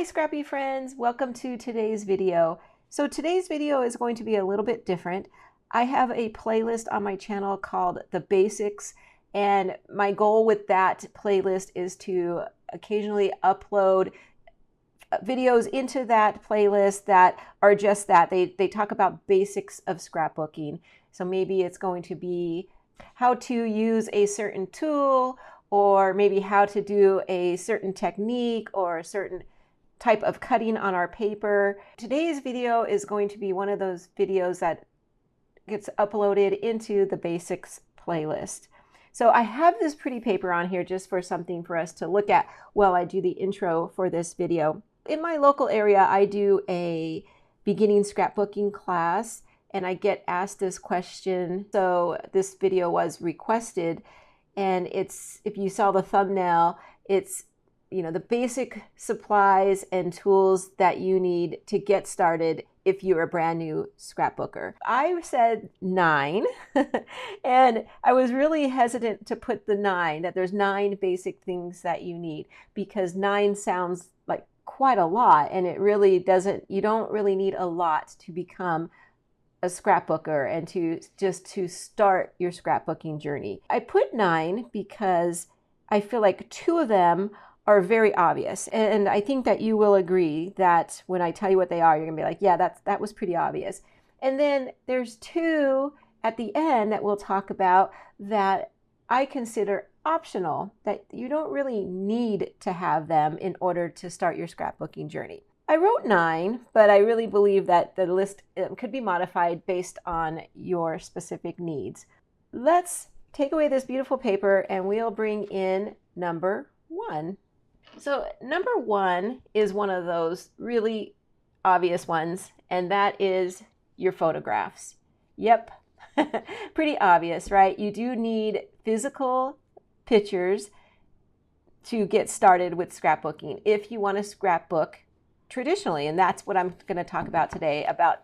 Hi Scrappy friends, welcome to today's video. So today's video is going to be a little bit different. I have a playlist on my channel called The Basics, and my goal with that playlist is to occasionally upload videos into that playlist that are just that. They talk about basics of scrapbooking. So maybe it's going to be how to use a certain tool, or maybe how to do a certain technique or a certain type of cutting on our paper. Today's video is going to be one of those videos that gets uploaded into the Basics playlist. So I have this pretty paper on here just for something for us to look at while I do the intro for this video. In my local area, I do a beginning scrapbooking class, and I get asked this question. So this video was requested, and it's, if you saw the thumbnail, it's the basic supplies and tools that you need to get started if you're a brand new scrapbooker. I said 9 and I was really hesitant to put the 9, that there's 9 basic things that you need, because 9 sounds like quite a lot, and it really doesn't. You don't really need a lot to become a scrapbooker and to start your scrapbooking journey. I put 9 because I feel like 2 of them are very obvious. And I think that you will agree that when I tell you what they are, you're gonna be like, yeah, that was pretty obvious. And then there's 2 at the end that we'll talk about that I consider optional, that you don't really need to have them in order to start your scrapbooking journey. I wrote 9, but I really believe that the list could be modified based on your specific needs. Let's take away this beautiful paper and we'll bring in number 1. So number 1 is one of those really obvious ones, and that is your photographs. Yep, pretty obvious, right? You do need physical pictures to get started with scrapbooking if you want to scrapbook traditionally, and that's what I'm going to talk about today, about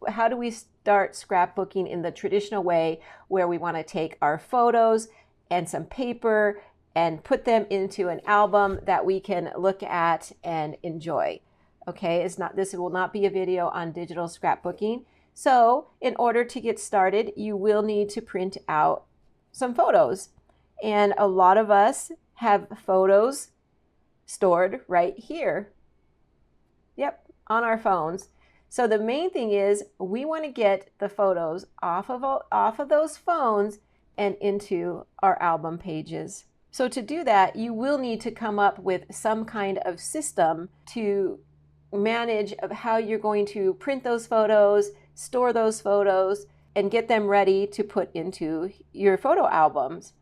how do we start scrapbooking in the traditional way, where we want to take our photos and some paper and put them into an album that we can look at and enjoy. Okay, this will not be a video on digital scrapbooking. So in order to get started, you will need to print out some photos. And a lot of us have photos stored right here. Yep, on our phones. So the main thing is we want to get the photos off of those phones and into our album pages. So to do that, you will need to come up with some kind of system to manage of how you're going to print those photos, store those photos, and get them ready to put into your photo albums.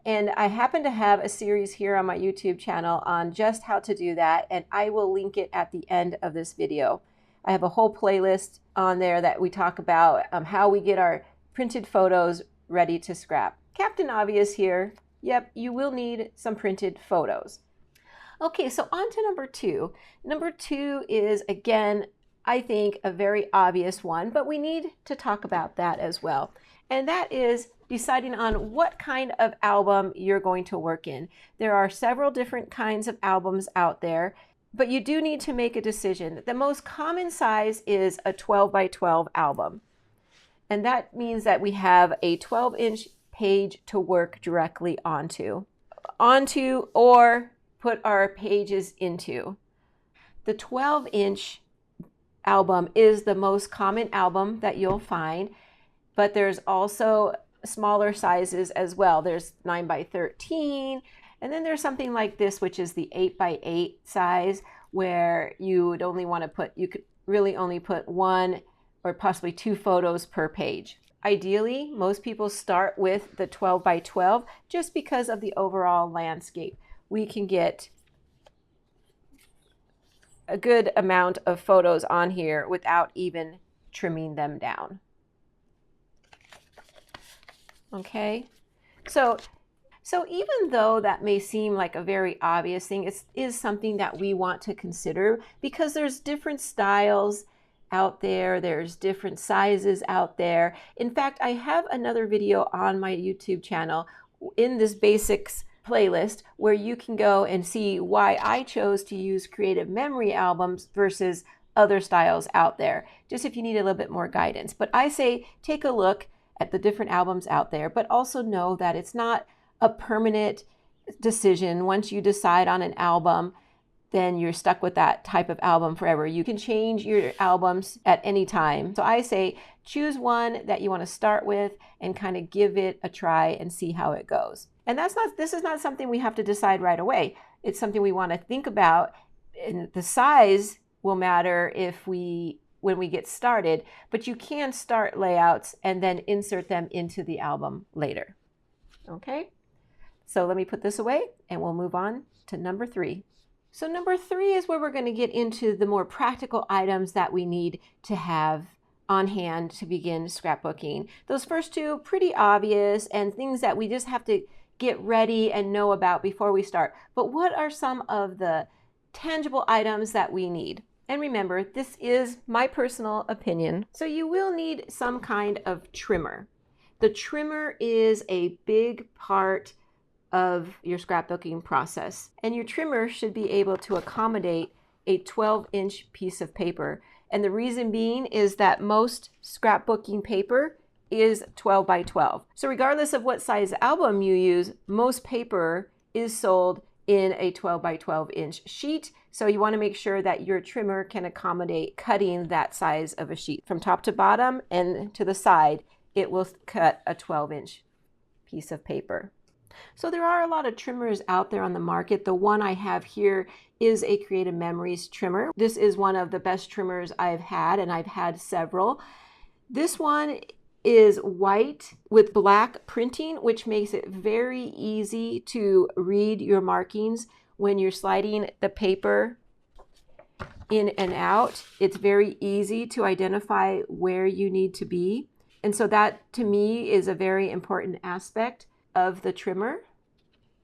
And I happen to have a series here on my YouTube channel on just how to do that, and I will link it at the end of this video. I have a whole playlist on there that we talk about how we get our printed photos ready to scrap. Captain Obvious here. Yep, you will need some printed photos. Okay, so on to number 2. Number 2 is, again, I think a very obvious one, but we need to talk about that as well. And that is deciding on what kind of album you're going to work in. There are several different kinds of albums out there, but you do need to make a decision. The most common size is a 12 by 12 album. And that means that we have a 12-inch page to work directly onto or put our pages into. The 12-inch album is the most common album that you'll find, but there's also smaller sizes as well. There's 9 by 13, and then there's something like this, which is the 8 by 8 size, where you would only want to put, you could really only put 1 or possibly 2 photos per page. Ideally, most people start with the 12 by 12 just because of the overall landscape. We can get a good amount of photos on here without even trimming them down. Okay, so even though that may seem like a very obvious thing, it is something that we want to consider, because there's different styles out there, there's different sizes out there. In fact, I have another video on my YouTube channel in this basics playlist where you can go and see why I chose to use creative memory albums versus other styles out there, just if you need a little bit more guidance. But I say take a look at the different albums out there, but also know that it's not a permanent decision. Once you decide on an album, then you're stuck with that type of album forever. You can change your albums at any time. So I say choose one that you want to start with and kind of give it a try and see how it goes. And this is not something we have to decide right away. It's something we want to think about, and the size will matter when we get started, but you can start layouts and then insert them into the album later. Okay, so let me put this away and we'll move on to number 3. So number 3 is where we're going to get into the more practical items that we need to have on hand to begin scrapbooking. Those first 2, pretty obvious and things that we just have to get ready and know about before we start. But what are some of the tangible items that we need? And remember, this is my personal opinion. So you will need some kind of trimmer. The trimmer is a big part of your scrapbooking process. And your trimmer should be able to accommodate a 12-inch piece of paper. And the reason being is that most scrapbooking paper is 12 by 12. So regardless of what size album you use, most paper is sold in a 12 by 12 inch sheet. So you want to make sure that your trimmer can accommodate cutting that size of a sheet. From top to bottom and to the side, it will cut a 12-inch piece of paper. So there are a lot of trimmers out there on the market. The one I have here is a Creative Memories trimmer. This is one of the best trimmers I've had, and I've had several. This one is white with black printing, which makes it very easy to read your markings when you're sliding the paper in and out. It's very easy to identify where you need to be. And so that, to me, is a very important aspect of the trimmer,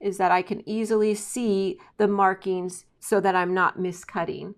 is that I can easily see the markings so that I'm not miscutting.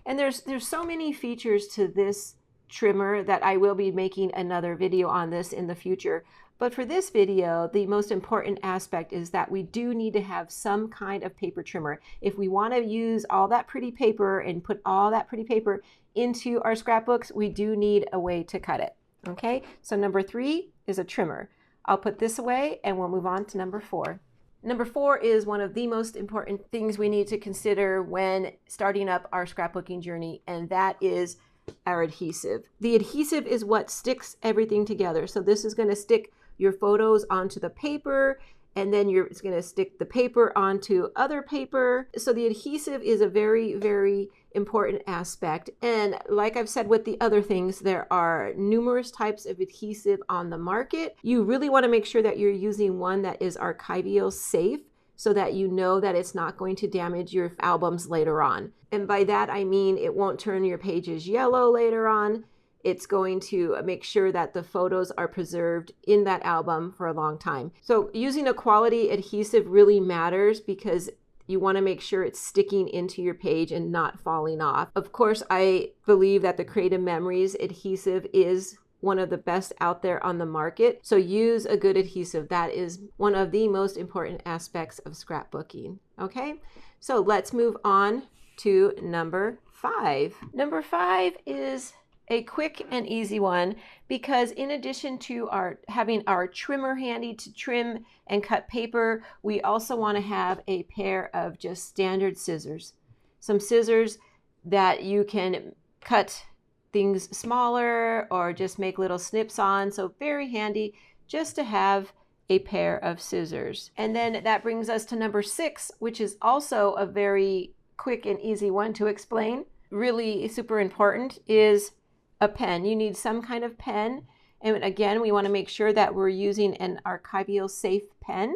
And there's so many features to this trimmer that I will be making another video on this in the future. But for this video, the most important aspect is that we do need to have some kind of paper trimmer. If we want to use all that pretty paper and put all that pretty paper into our scrapbooks, we do need a way to cut it. Okay, so number 3 is a trimmer. I'll put this away and we'll move on to number 4. Number 4 is one of the most important things we need to consider when starting up our scrapbooking journey, and that is our adhesive. The adhesive is what sticks everything together. So this is going to stick your photos onto the paper, and then it's going to stick the paper onto other paper. So the adhesive is a very, very important aspect. And like I've said with the other things, there are numerous types of adhesive on the market. You really want to make sure that you're using one that is archival safe, so that you know that it's not going to damage your albums later on. And by that, I mean it won't turn your pages yellow later on. It's going to make sure that the photos are preserved in that album for a long time. So using a quality adhesive really matters, because you want to make sure it's sticking into your page and not falling off. Of course, I believe that the Creative Memories adhesive is one of the best out there on the market. So use a good adhesive. That is one of the most important aspects of scrapbooking. Okay, so let's move on to number 5. Number 5 is a quick and easy one, because in addition to having our trimmer handy to trim and cut paper, we also want to have a pair of just standard scissors. Some scissors that you can cut things smaller or just make little snips on. So very handy just to have a pair of scissors. And then that brings us to number 6, which is also a very quick and easy one to explain. Really super important is a pen. You need some kind of pen. And again, we want to make sure that we're using an archival safe pen.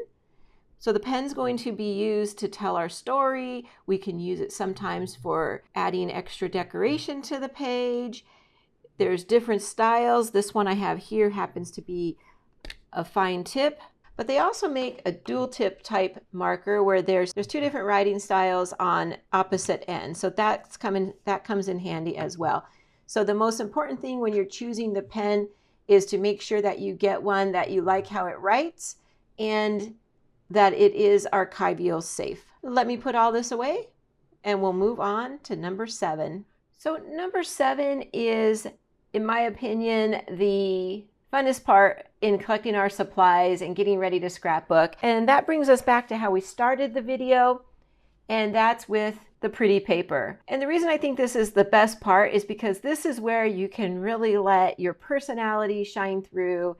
So the pen's going to be used to tell our story. We can use it sometimes for adding extra decoration to the page. There's different styles. This one I have here happens to be a fine tip, but they also make a dual tip type marker where there's 2 different writing styles on opposite ends. So that comes in handy as well. So the most important thing when you're choosing the pen is to make sure that you get one that you like how it writes, and that it is archival safe. Let me put all this away and we'll move on to number 7. So number 7 is, in my opinion, the funnest part in collecting our supplies and getting ready to scrapbook. And that brings us back to how we started the video, and that's with the pretty paper. And the reason I think this is the best part is because this is where you can really let your personality shine through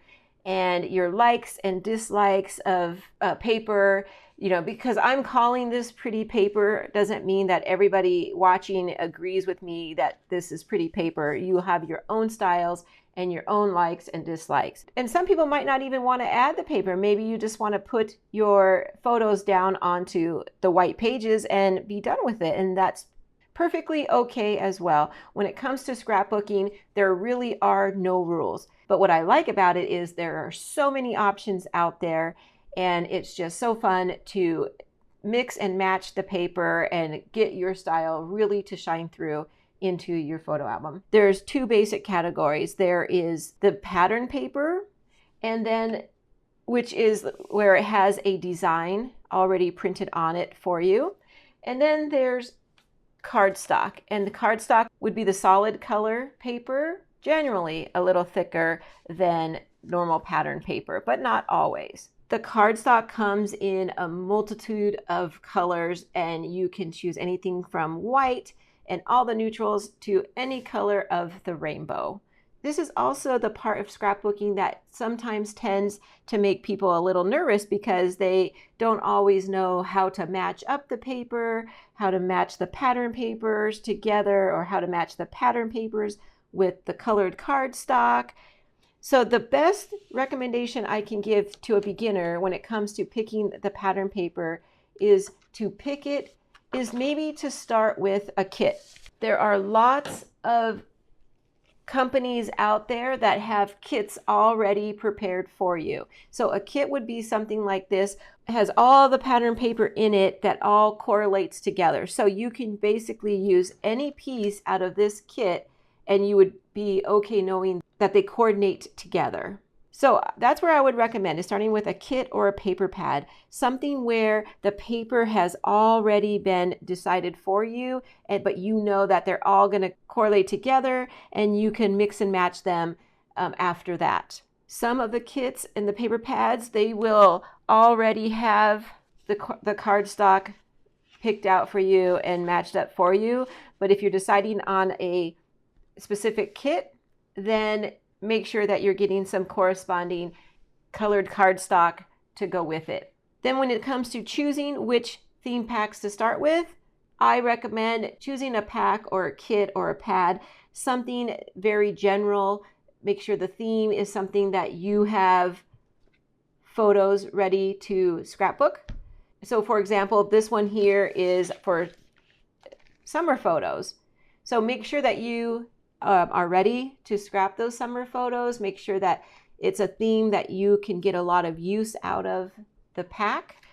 and your likes and dislikes of paper. You know, because I'm calling this pretty paper doesn't mean that everybody watching agrees with me that this is pretty paper. You have your own styles and your own likes and dislikes. And some people might not even want to add the paper. Maybe you just want to put your photos down onto the white pages and be done with it. And that's perfectly okay as well. When it comes to scrapbooking, there really are no rules. But what I like about it is there are so many options out there, and it's just so fun to mix and match the paper and get your style really to shine through into your photo album. There's 2 basic categories. There is the pattern paper, and then which is where it has a design already printed on it for you. And then there's cardstock, and the cardstock would be the solid color paper, generally a little thicker than normal pattern paper, but not always. The cardstock comes in a multitude of colors, and you can choose anything from white and all the neutrals to any color of the rainbow. This is also the part of scrapbooking that sometimes tends to make people a little nervous because they don't always know how to match up the paper, how to match the pattern papers together, or how to match the pattern papers with the colored cardstock. So the best recommendation I can give to a beginner when it comes to picking the pattern paper is maybe to start with a kit. There are lots of companies out there that have kits already prepared for you. So a kit would be something like this. It has all the pattern paper in it that all correlates together. So you can basically use any piece out of this kit and you would be okay knowing that they coordinate together. So that's where I would recommend is starting with a kit or a paper pad, something where the paper has already been decided for you, but you know that they're all going to correlate together and you can mix and match them after that. Some of the kits and the paper pads, they will already have the cardstock picked out for you and matched up for you. But if you're deciding on a specific kit, then make sure that you're getting some corresponding colored cardstock to go with it. Then when it comes to choosing which theme packs to start with, I recommend choosing a pack or a kit or a pad, something very general. Make sure the theme is something that you have photos ready to scrapbook. So for example, this one here is for summer photos. So make sure that you are ready to scrap those summer photos. Make sure that it's a theme that you can get a lot of use out of the pack.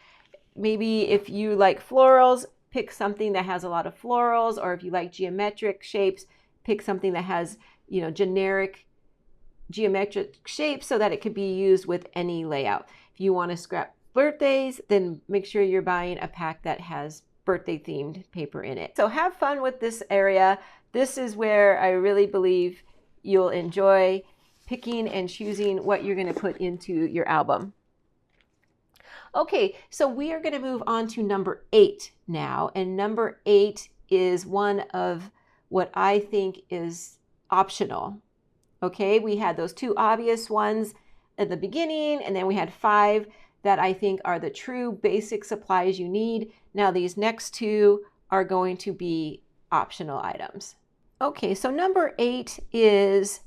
Maybe if you like florals, pick something that has a lot of florals, or if you like geometric shapes, pick something that has, generic geometric shapes so that it could be used with any layout. If you want to scrap birthdays, then make sure you're buying a pack that has birthday themed paper in it. So have fun with this area. This is where I really believe you'll enjoy picking and choosing what you're going to put into your album. Okay, so we are going to move on to number 8 now. And number 8 is one of what I think is optional. Okay, we had those 2 obvious ones at the beginning, and then we had 5 that I think are the true basic supplies you need. Now these next 2 are going to be optional items. Okay, so number 8 is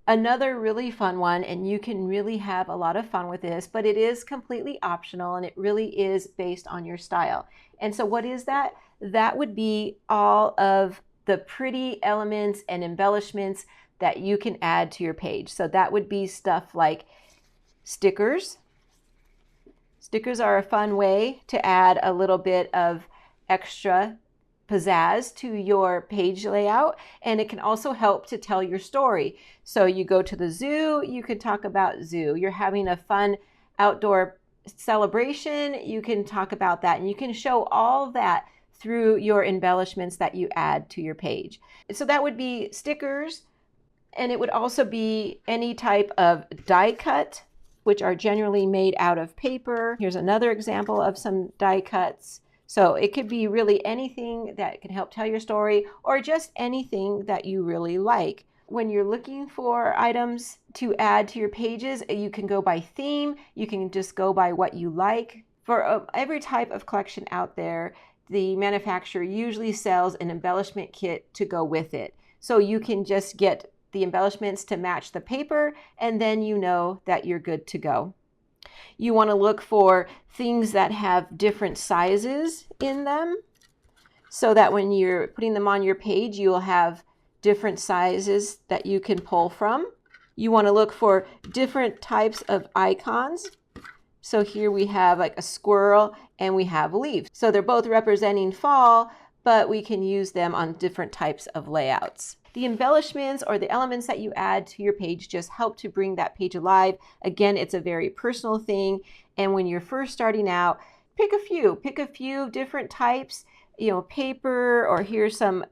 another really fun one, and you can really have a lot of fun with this, but it is completely optional and it really is based on your style. And so what is that? That would be all of the pretty elements and embellishments that you can add to your page. So that would be stuff like stickers. Stickers are a fun way to add a little bit of extra pizzazz to your page layout, and it can also help to tell your story. So you go to the zoo, you could talk about zoo. You're having a fun outdoor celebration, you can talk about that, and you can show all that through your embellishments that you add to your page. So that would be stickers, and it would also be any type of die cut, which are generally made out of paper. Here's another example of some die cuts. So it could be really anything that can help tell your story, or just anything that you really like. When you're looking for items to add to your pages, you can go by theme. You can just go by what you like. For every type of collection out there, the manufacturer usually sells an embellishment kit to go with it. So you can just get the embellishments to match the paper, and then you know that you're good to go. You want to look for things that have different sizes in them, so that when you're putting them on your page, you'll have different sizes that you can pull from. You want to look for different types of icons. So here we have like a squirrel and we have leaves. So they're both representing fall, but we can use them on different types of layouts. The embellishments or the elements that you add to your page just help to bring that page alive. Again, it's a very personal thing. And when you're first starting out, pick a few different types, paper, or here's some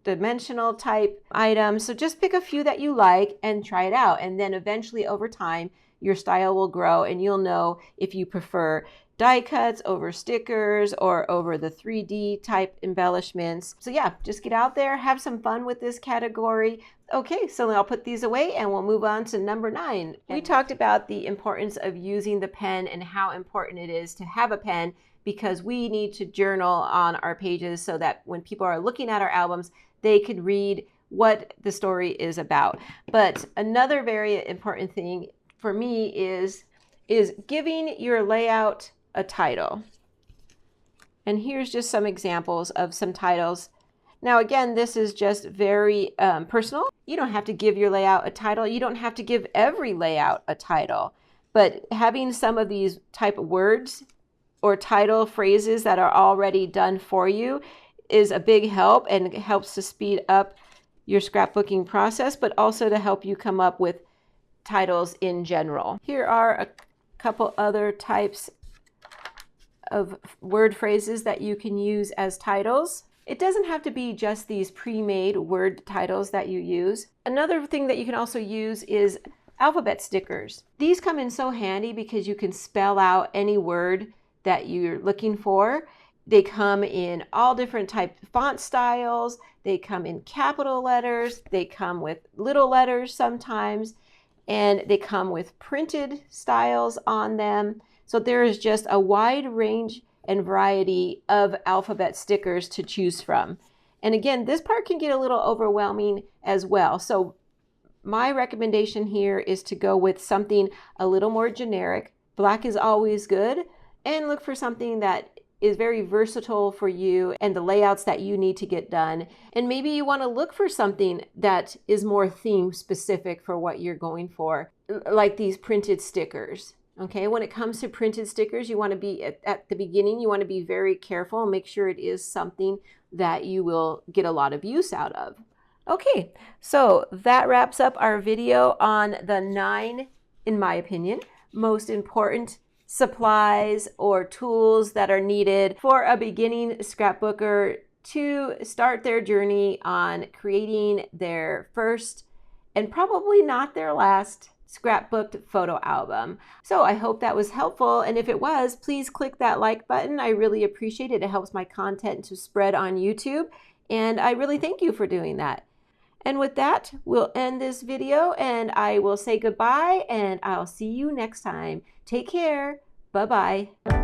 dimensional type items. So just pick a few that you like and try it out. And then eventually over time, your style will grow, and you'll know if you prefer die cuts over stickers or over the 3D type embellishments. So yeah, just get out there, have some fun with this category. Okay, so I'll put these away and we'll move on to number 9. We talked about the importance of using the pen and how important it is to have a pen, because we need to journal on our pages so that when people are looking at our albums, they could read what the story is about. But another very important thing for me is giving your layout a title. And here's just some examples of some titles. Now again, this is just very personal. You don't have to give your layout a title. You don't have to give every layout a title. But having some of these type of words or title phrases that are already done for you is a big help, and it helps to speed up your scrapbooking process, but also to help you come up with titles in general. Here are a couple other types of word phrases that you can use as titles. It doesn't have to be just these pre-made word titles that you use. Another thing that you can also use is alphabet stickers. These come in so handy because you can spell out any word that you're looking for. They come in all different type font styles. They come in capital letters. They come with little letters sometimes, and they come with printed styles on them. So there is just a wide range and variety of alphabet stickers to choose from. And again, this part can get a little overwhelming as well. So my recommendation here is to go with something a little more generic. Black is always good. And look for something that is very versatile for you and the layouts that you need to get done. And maybe you want to look for something that is more theme specific for what you're going for, like these printed stickers. Okay, when it comes to printed stickers, you want to be at the beginning, you want to be very careful and make sure it is something that you will get a lot of use out of. Okay, so that wraps up our video on the 9, in my opinion, most important supplies or tools that are needed for a beginning scrapbooker to start their journey on creating their first and probably not their last scrapbooked photo album. So I hope that was helpful, and if it was, please click that like button. I really appreciate it. It helps my content to spread on YouTube, and I really thank you for doing that. And with that, we'll end this video, and I will say goodbye, and I'll see you next time. Take care. Bye-bye.